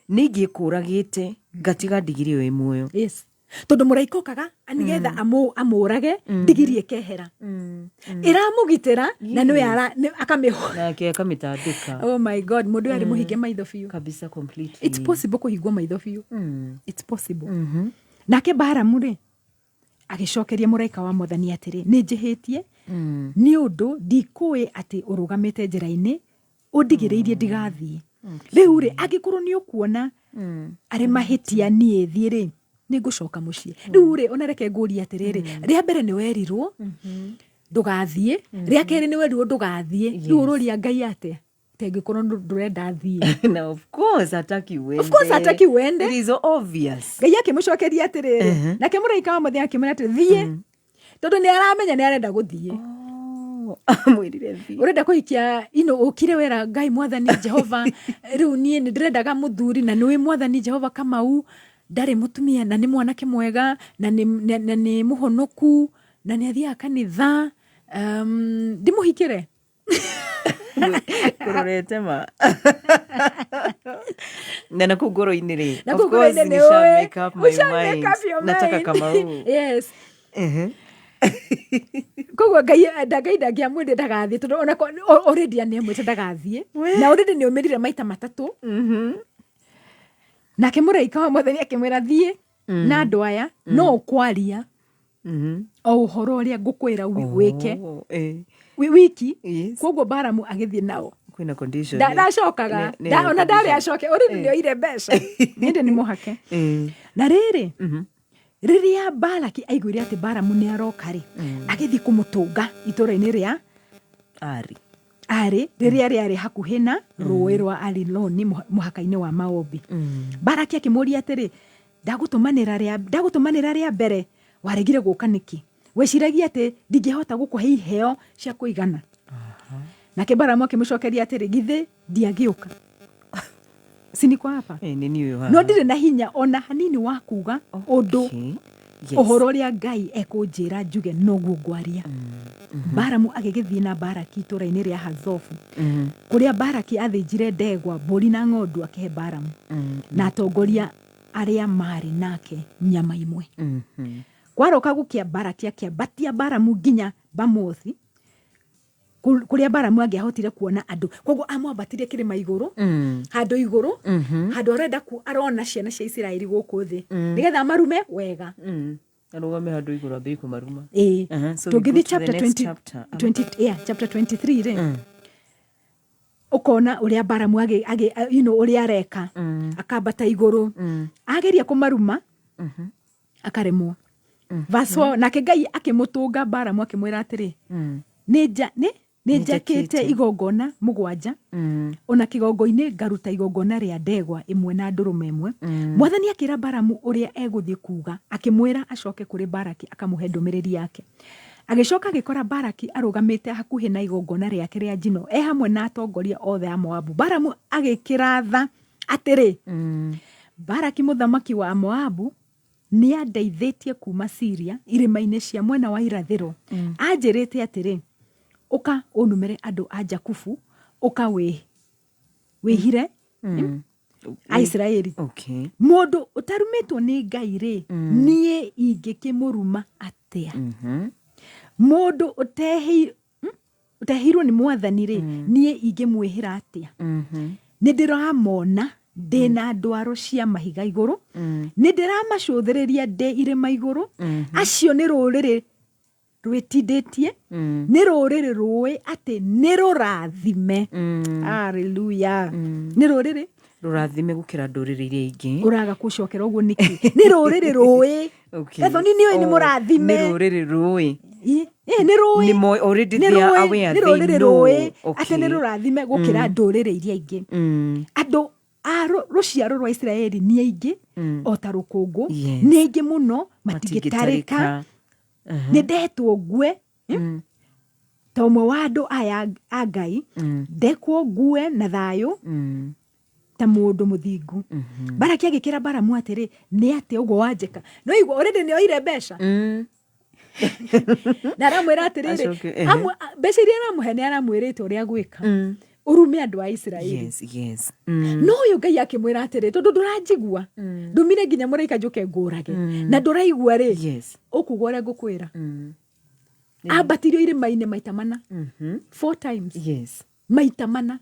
ningi kuragite ngatiga ndigiri yo imwoyo. Yes. Tondu muraika okaga anigetha amurage ndigiri ekehera. Iramugitira na niwe akamiho nake akamitandika. Oh my God, mundu ari muhige maitho biu kabisa completely. It's possible kuhigwa maitho biu. It's possible. Nake Balamu ri agicokeria muraika wa Mwathani atiri ninjihitie ni undu ndikui ati urugamite njira-ini undigiriirie ndigathie. Riu ri agikorwo ni ukuona ari mahitia nie thie ri ningucoka mucii. Riu ri onareke nguria atiriri ria mbere ni werirwo ndugathie, ria keri ni werirwo ndugathie. Riu ururia Ngai ate tengikorwo ndurenda thie. Na of course ataki wende. Of course ataki wende. It is obvious. Ngai akimucokeria atiriri nake muraika wa Mwathani akimwira ati thie tondu ni aramenya ni arenda guthie. Mwirire thie urenda kuikia ukire wera Ngai Mwathani Jehova riu nie ni ndirendaga muthuri na niwe Mwathani Jehova Kamau ndari mutumia na ni mwanake mwega na ni muhonoku na ni athia kanitha ndimuhikire kurorete ma na kugoro-ini ri of course ni shall make up my mind nataka Kamau. Yes. Koguo Ngai ndagia mwende ndagathie tondu ona already anemwite ndagathie na already ni umirire maita matatu. Nake muraika wa Mwathani akimwira thie na andu aya no ukwaria o uhoro uria ngukwira wike wiki. Koguo Balamu agithie nao kwina condition ndacokaga ona ndari acoke already ni oire mbeca ninde ni muhake. Na riri riria Balaki aiguire ati Balamu ni aroka ri agithii kumutunga itura-ini ria ari riria riari hakuhi na rũĩ rwa Arinoni muhaka-ini wa Moabi. Balaki akimuria atiri ndagutumanira ria mbere waregire guka niki? Weciragia ati ndingihota gukuhe iheo cia kuigana? Nake Balamu akimucokeria atiri githe ndiagiuka siniko hapa no ndire na hinya ona hanini wa kuga undu uhoro ria Ngai ekunjira njuge noguo ngwaria. Balamu agigithie na Balaki itura-ini ria Hazofu kuria Balaki athinjire ndegwa mburi na ng'ondu akihe Balamu na atongoria aria mari nake nyama imwe. Kwaroka gukia Balaki akiambatia Balamu nginya Bamothi kuria Balamu angiahotire kuona andu. Koguo amwambatirie kirima iguru handu iguru handu arenda arona ciana cia Isiraeli guku thi nigetha marume wega arugame handu iguru ambe kumaruma. Tugithi chapter 23 ri ukona uria Balamu uria areka akambata iguru ageria kumaruma akaremwo. Verse nake Ngai akimutunga Balamu akimwira atiri ninjakite igongona mugwanja ona kigongo-ini ngaruta igongona ria ndegwa imwe na ndurume imwe. Mwathani akira Balamu uria eguthie kuga akimwira acoke kuri Balaki akamuhe ndumiriri yake. Agicoka agikora Balaki arugamite hakuhi na igongona riake ria njino hamwe na atongoria othe a Moabu. Balamu agikiratha atiri Balaki muthamaki wa Moabu ni andeithitie kuma Syria irima-ini cia mwena wa irathiro. Anjirite atiri uka unumere andu a Jakubu uka wihire Aisraeli. Mundu utarumitwo ni Ngai ri nie ingikimuruma atia? Mundu utehirwo ni Mwathani ri nie ingimwihira atia? Nindiramona ndina ndwaro cia mahiga iguru nindiramacuthiriria ndi irima iguru. Acio ni ruriri rwitinditie ni ruriri ruwi ati ni rurathime. Hallelujah. Ni ruriri rurathime gukira nduriri iria ingi. Uraga kucokera uguo niki? Ni ruriri ruwi ethoni niyo ni murathime. Ni ruriri ruwi ni ruwi ni mo already they are aware they know. Ati ni rurathime gukira nduriri iria ingi. Andu ruciaro rwa Isiraeli ni aingi ota rukungu ni aingi muno matigitarika. Nindetwo ngue ta umwe wa andu aya a Ngai ndekwo ngue na thayu ta mundu muthingu. Balaki agikira Balamu atiri ni ati uguo wanjeka no igwa already ni oire mbeca na aramwira atiriri mbeca iria aramuhe ni aramwirite uria gwika. urume andu a Israeli. Yes. No uyu Ngai akimwira atiri tondu nduranjigua ndumire nginya muraika njuke ngurage na nduraigua ri ukugwa uria ngukwira ambatirio irima-ini maita mana 4 times maita mana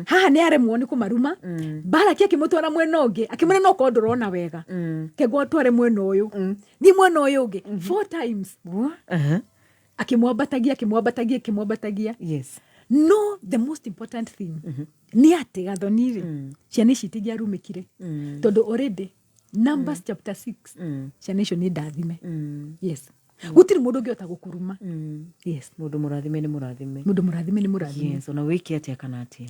haha ni aremwo ni kumaruma Balaki akimutwara mwena ungi akimwira no ko ndurona wega kegwa tware mwena uyu ni mwena uyu ungi 4 times akimwambatagia no the most important thing ni ati gathoni ciana ici itigiarumikire tondu already Numbers chapter 6 ciana icio ni ndathime gutiri mundu ungiota gukuruma mundu murathime ni murathime ona wiki atia kana atia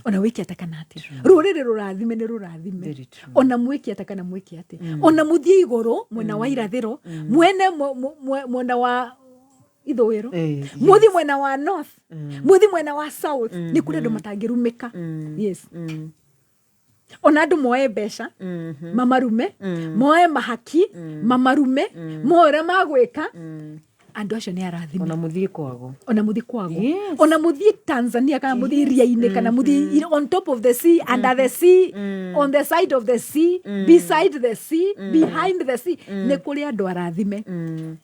rurire rurathime ni rurathime ona mwiki ata kana mwiki ate ona muthie iguru mwena wa irathiro mwena wa ithowero muthi mwena wa north muthi mwena wa south ni kuri andu matangirumika ona andu moe mbeca mamarume moe mahaki mamarume moe magwika andu acio ni arathime ona muthie kwago ona muthie Tanzania kana muthie iria-ini kana muthie on top of the sea, under the sea, on the side of the sea, beside the sea, behind the sea ni kuri andu arathime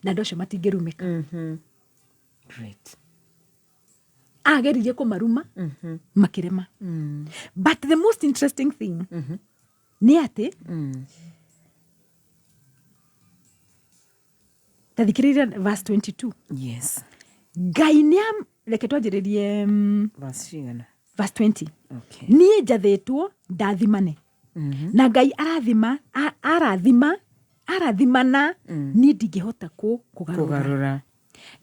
na andu acio matingirumika great ageririe kumaruma makirema but the most interesting thing ni ati tathikiriria verse 22 Ngai ni reke twanjiririe verse 20 ni njathitwo ndathimane na Ngai arathimana ni ndingihota kugarura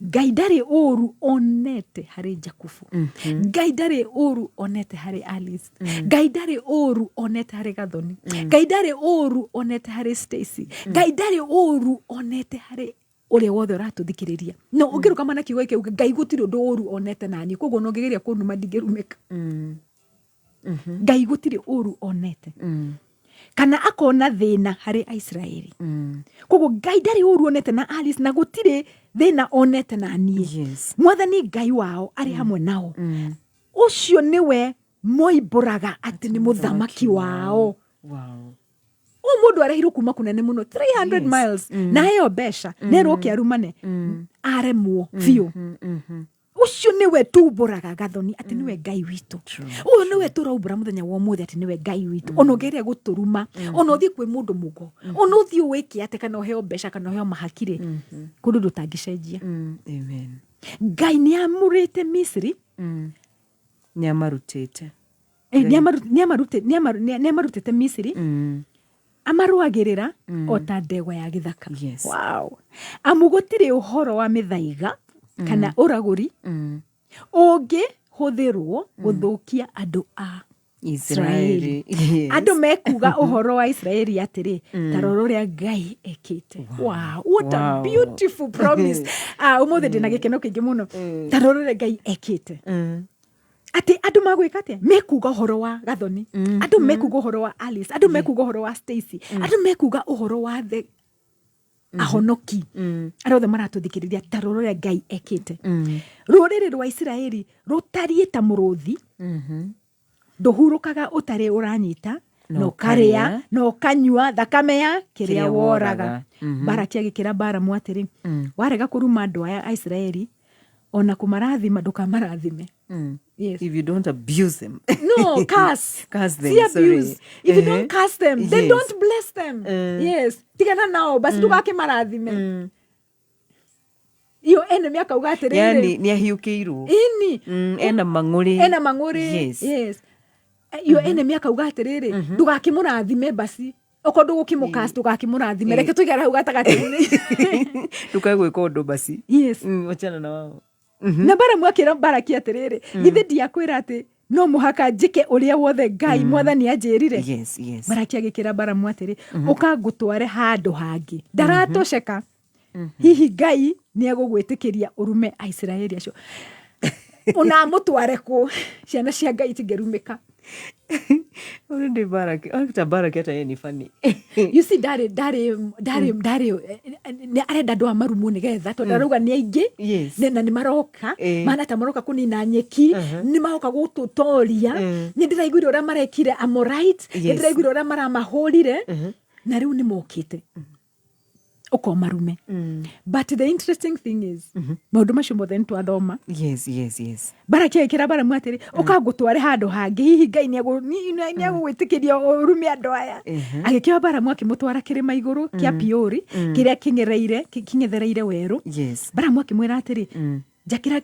Ngai ndari uru onete hari Jakubu Ngai ndari uru onete hari Alice Ngai ndari uru onete hari Gathoni Ngai ndari uru onete hari Stacy Ngai ndari uru onete hari uri wothe uratuthikiriria no ungiruka mana kiugo kiu Ngai gutiri undu uru onete nani koguo no ngigeria kunuma ndingirumika Ngai gutiri uru onete kana akona thina hari Aisraeli koguo Ngai ndari uru onete na Alice na gutiri thina onete nani mwathani Ngai wao ari hamwe nao ucio niwe moimburaga ati ni muthamaki wao mundu arehirwo kuma kunene muno 300 miles na heyo besha nero kiarumane aremwo biu ucio niwe tumburaga Gathoni ati niwe Ngai witu uyu niwe turaumbura muthenya wa umuthi ati niwe Ngai witu ona ugeria guturuma ona uthie kwi mundu mugo ona uthie wiki ati kana heyo besha kana heyo mahakire kundu ndutangicenjia amen Ngai ni amurite Misri ni amarutite ni amarutite Misri amaruagirira ota ndegwa ya githaka wow amugotire uhoro wa mithaiga kana uraguri ungi huthirwo guthukia andu a Israeli andu mekuga uhoro wa Israeli atiri taroro ria Ngai ekite wow what a beautiful promise umuthi ndina gikeno kingi muno taroro ria Ngai ekite ati andu magwika atia mekuga uhoro wa Gathoni andu mekuga uhoro wa Alice andu mekuga uhoro wa Stacy andu mekuga uhoro wa the ahonoki arothe maratuthikiriria taroro ria Ngai ekite ruriri rwa Israeli rutarie ta muruthi nduhurukaga utari uranyita no karia no kanyua thakame ya kiria woraga Balaki agikira Balamu atiri warega kuruma andu aya Israeli ona kumarathima ndukamaраthime if you don't abuse them no curse them abuse if you don't curse them then don't bless them tigana nao basi ndugake marathime iyo enemy akauga atiriri yani ni ahiukiirwo ena mang'uri iyo enemy akauga atiriri ndugake murathime basi oko ndugukimukast ndugakimurathime reke tuigara hau gatagati-ini ndukagwika undu basi wachana na wao na Balamu akira Balaki atiriri githe ndiakwira ati no muhaka njike uria wothe Ngai mwathani anjirire Balaki agikira Balamu atiri ukangutware handu hangi ndaratosheka hihi Ngai ni agugwitikiria urume Aisraeli acio ona mutware ku ciana cia Ngai tingerumika Already Baraki. Hata Baraki hata yeye ni funny. You see Dari arenda andũ a marumu nĩgetha tondũ arauga nĩ aingĩ na nĩ maroka mana ta maroka kũnina nyeki nĩ maroka gũtũtoria nĩ ndĩraiguire ũrĩa marekire Amorite nĩ ndĩraiguire ũrĩa maramahũrire na rĩu nĩ mokĩte uko marume. But the interesting thing is maundu macio mothe nitwathoma. Yes. Baraki ekira bara mwatiri ukagutware handu hangi hihi Ngai ni agwitikiria urume andu aya. Agikio bara mwaki mutwara kirima iguru kia Piori kiria kingethereire weru. Bara mwaki mwira atiri jakira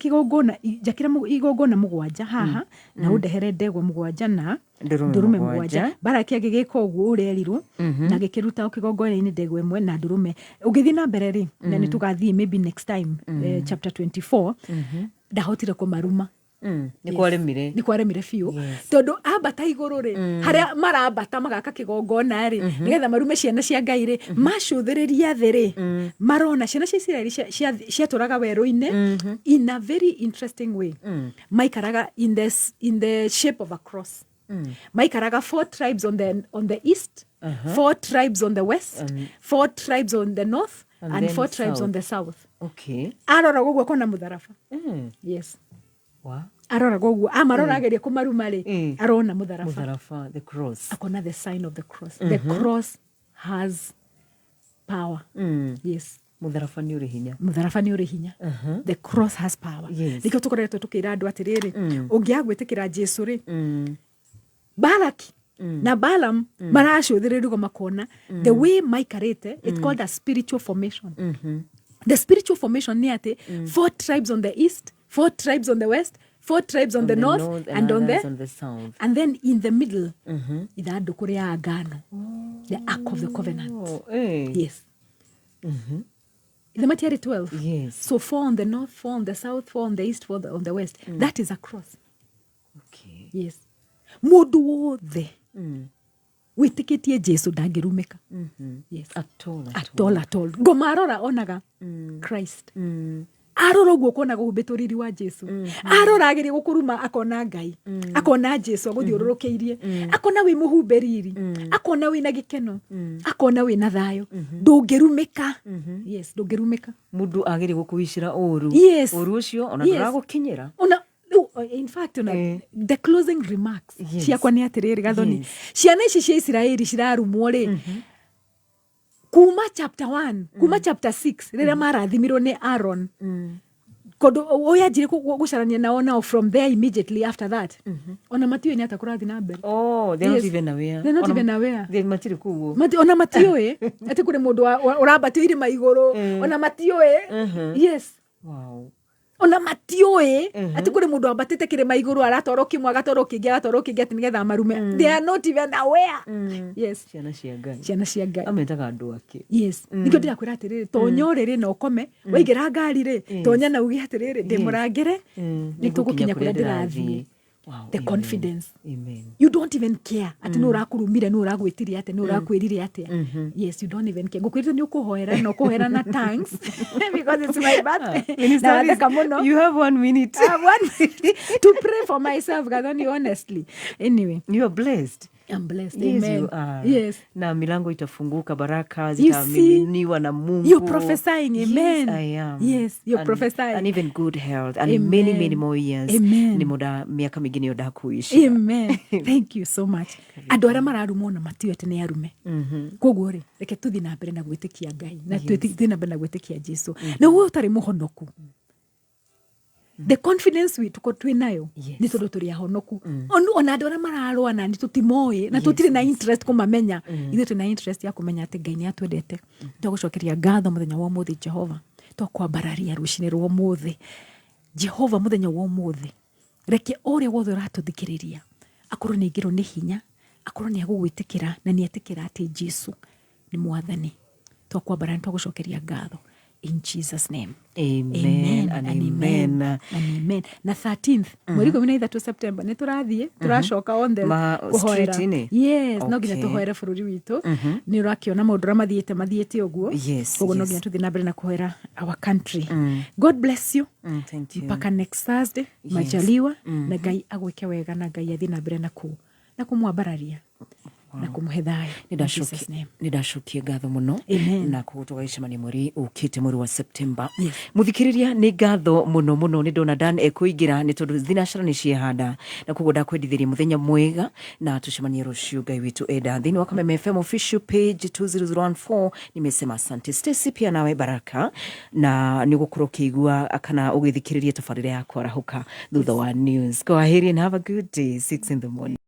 igongona mugwanja haha na undehere ndegwa mugwanja na ndurume mugwanja. Baraki agigika uguo urerirwo na gikiruta ukigongona-ini ndegwa imwe na ndurume. Ugithi na mbere ri na ni tugathie maybe next time chapter 24 ndahotire kumaruma. Ni kwaremire fiu tondu ambata iguru ri haria marambata magaka kigongona ri nigetha marume ciana cia Ngai ri macuthiriria thi ri marona ciana cia Israeli ciaturaga weru-ini in a very interesting way. Maikaraga in the shape of a cross. Maikaraga 4 tribes on the east, 4 tribes on the west, 4 tribes on the north and 4 tribes on the south. Okay. Arora gugu kona mutharafa. Yes. Wow. Arora gugu amarora ageria kumaruma ri arona mutharafa the cross. Akona the sign of the cross. The cross has power. Yes. Mutharafa ni uri hinya. The cross has power. Nikio tukoretwo tukira andu atiriri ungiagwitikira Jesu ri Balaki na Balaam maracuthiririo makona the way maikarite it's called a spiritual formation. The spiritual formation ni ati 4 tribes on the east, 4 tribes on the west, 4 tribes on the north and on the south, and then in the middle ithandu kuria agano, the ark of the covenant. Yes. The material 12. Yes. So 4 on the north, 4 on the south, 4 on the east, 4 on the west. That is a cross. Okay. Yes. Mundu wothe witikitie Jesu ndangirumika. Yes. At all. Ngomarora onaga Christ. Arora guo kona guhumbitu riri wa Jesu. Arora agiri gukuruma akona Ngai. Akona Jesu aguthiururukiirie. Akona wi muhumbe riri. Akona wi na gikeno. Akona wi na thayo. Ndungirumika. Yes, ndungirumika. Mundu agiri gukuwicira uru. Yes. Uru ucio ona nduragukinyira. In fact, the closing remarks ciakwa ni atiriri gathoni ciana ici cia Israeli cirarumwo ri kuma chapter 1 kuma chapter 6 rira marathimirwo ni Aaron kondo oyanjire gucarania nao now from there immediately after that ona Matthew ni atakurathi na mbere. They're not even aware. They matiri kuguo ona Matthew ati kuri mundu urabatio irima iguru ona Matthew yes. Wow. Ona Matthew ati kuri mundu abatete kirima iguru aratoro kimwe agatoro kingi ati nigetha marume. They are not even aware. Yes. Ciana cia Ngai ametaga andu ake. Yes. Nikyo ndirakwira atiriri tonyorere no kome waigira ngari ri tonya na ugi atiriri ndimurangire nitugukinya kuria ndirathie. Wow. The confidence. Amen. You don't even care ati no rakurumire no ragwitiri ati no rakwirire ati. Yes, you don't even care. Ngukwirite ni ukuhoera no kuhoera na thanks because it's my birthday. You have 1 minute. I have 1 minute to pray for myself, Gadoni, honestly. Anyway, you are blessed. I'm blessed. Yes, Amen. you are. Yes. Na milango itafunguka, baraka zitamiminiwa na Mungu. You're prophesying. Amen. Yes, I am. Yes, you're prophesying. And even good health and Amen. many more years. Amen. Ni muda miaka mingine yoda kuishi. Amen. Thank you so much. Andu aria mararumo na Matthew ati ni arume. Koguo ri reke tuthi na mbere na gwitikia Ngai na tuthi na mbere na gwitikia Jesu. Na wewe utari muhonoku. The confidence we tuko twinayo ni tondu turi ahonoku. Ona andu aria mararwa na ni tutimoi na tutire na interest kumamenya. Ithe tuna interest ya kumenya ati Ngai ni atwendete. Tugucokeria ngatho muthenya wa muthi Jehova. Tukwambararia rucine rwa muthi. Jehova muthenya wa muthi. Reke ore wothe ratuthikiriria. Akorwo ni ngiro ni hinya, akorwo ni agugwitikira na ni etikira ati Jesu ni mwathani. Tukwambararia tugucokeria ngatho. In Jesus' name. Amen and amen. And amen. Na 13th, mweri 13 September, ni turathie, turacoka on the kuhoera. Yes, no ginya tuhoere bururi witu. Ni urakiona maundu ra mathiete uguo. Uguo no ginya tuthi na mbere na kuhoera our country. God bless you. Thank you. Mpaka next Thursday, majaliwa na Ngai agwike wega na Ngai athi na mbere na na kumwambararia na kumuhe thayo. Nidacokie ngatho muno na kutugacemania mweri ukite mweri wa September. Muthikiriria ni ngatho muno ni ndona Dan ekuingira ni tondu thinacara ni ciehanda na kugo ndakwendithiria muthenya mwega na tucemanie rucio Ngai witu enda thini wa Kameme FM official page 20014. Nimesema asante Stacy, pia nawe baraka na nigukorwo kiigua kana ugithikiriria tabarira yakwa rahuka thutha wa news. Go ahead and have a good day. 6 in the morning.